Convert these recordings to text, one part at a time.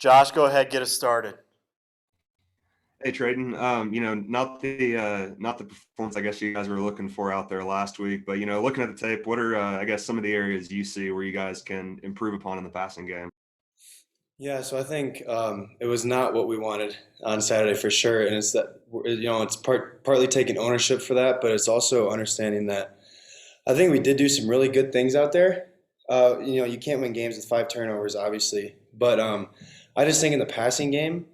Josh, go ahead, get us started. Hey Treyton, not the performance I guess you guys were looking for out there last week, but looking at the tape, what are I guess some of the areas you see where you guys can improve upon in the passing game? Yeah, so I think it was not what we wanted on Saturday for sure, and it's that it's partly taking ownership for that, but it's also understanding that I think we did do some really good things out there. You can't win games with 5 turnovers, obviously, but I just think in the passing game,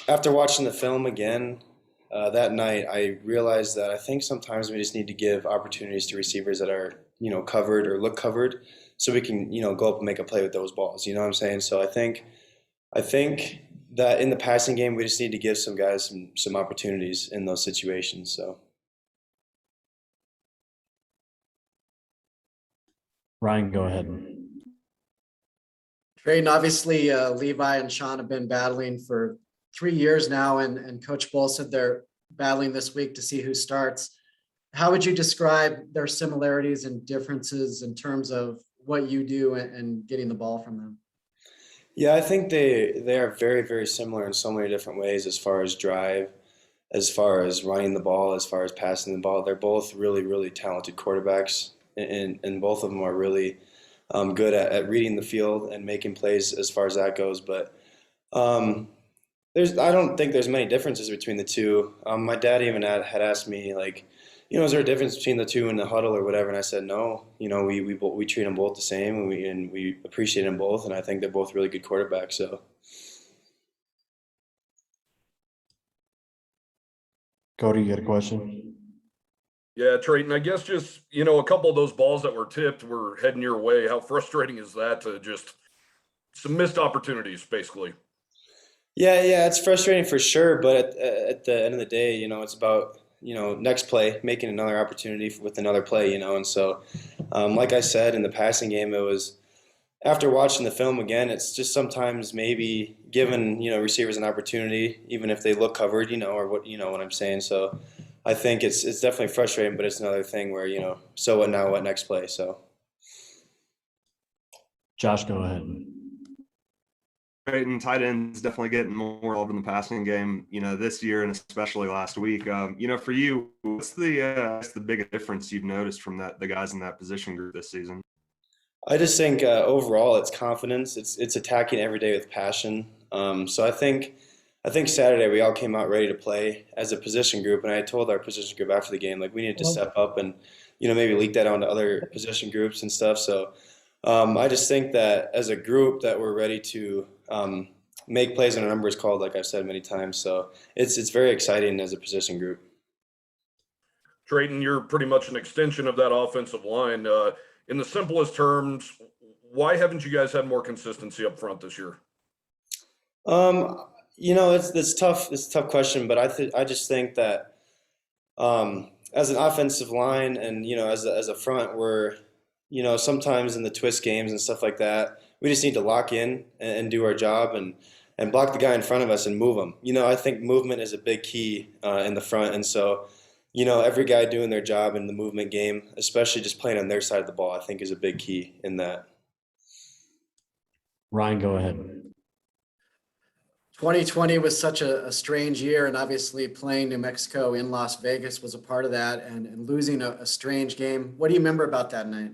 after watching the film again that night, I realized that I think sometimes we just need to give opportunities to receivers that are covered or look covered, so we can go up and make a play with those balls. You know what I'm saying? So I think that in the passing game, we just need to give some guys some opportunities in those situations. So. Ryan, go ahead. Treyton, obviously, Levi and Sean have been battling for 3 years now, and Coach Bull said they're battling this week to see who starts. How would you describe their similarities and differences in terms of what you do and getting the ball from them? Yeah, I think they are very, very similar in so many different ways as far as drive, as far as running the ball, as far as passing the ball. They're both really, really talented quarterbacks, and both of them are really good at reading the field and making plays as far as that goes. But I don't think there's many differences between the two. My dad even had asked me, like, is there a difference between the two in the huddle or whatever? And I said no. We treat them both the same, and we appreciate them both, and I think they're both really good quarterbacks. So. Cody, you got a question? Yeah, Treyton, I guess just, a couple of those balls that were tipped were heading your way. How frustrating is that to just some missed opportunities, basically? Yeah, it's frustrating for sure, but at the end of the day, it's about, next play, making another opportunity with another play, and so, like I said, in the passing game, it was, after watching the film again, it's just sometimes maybe giving, receivers an opportunity, even if they look covered, or what I'm saying. So I think it's definitely frustrating, but it's another thing where, so what now, what next play, so. Josh, go ahead. Treyton, tight ends definitely getting more involved in the passing game, this year and especially last week. For you, what's the biggest difference you've noticed from the guys in that position group this season? I just think overall it's confidence. It's attacking every day with passion. So I think Saturday we all came out ready to play as a position group, and I told our position group after the game, like, we needed to step up and maybe leak that onto other position groups and stuff. So I just think that as a group that we're ready to make plays when a number is called, like I've said many times. So it's very exciting as a position group. Treyton, you're pretty much an extension of that offensive line. In the simplest terms, why haven't you guys had more consistency up front this year? It's tough. It's a tough question, but I just think that as an offensive line and as a front, we're sometimes in the twist games and stuff like that, we just need to lock in and do our job and block the guy in front of us and move him. I think movement is a big key in the front, and so every guy doing their job in the movement game, especially just playing on their side of the ball, I think is a big key in that. Ryan, go ahead. 2020 was such a strange year, and obviously playing New Mexico in Las Vegas was a part of that, and losing a strange game. What do you remember about that night?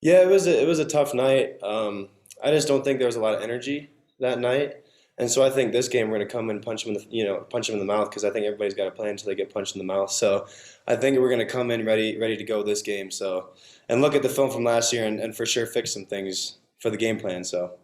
Yeah, it was a tough night. I just don't think there was a lot of energy that night, and so I think this game we're going to come and punch them in the mouth, because I think everybody's got to play until they get punched in the mouth. So I think we're going to come in ready to go this game. So, and look at the film from last year and for sure fix some things for the game plan. So.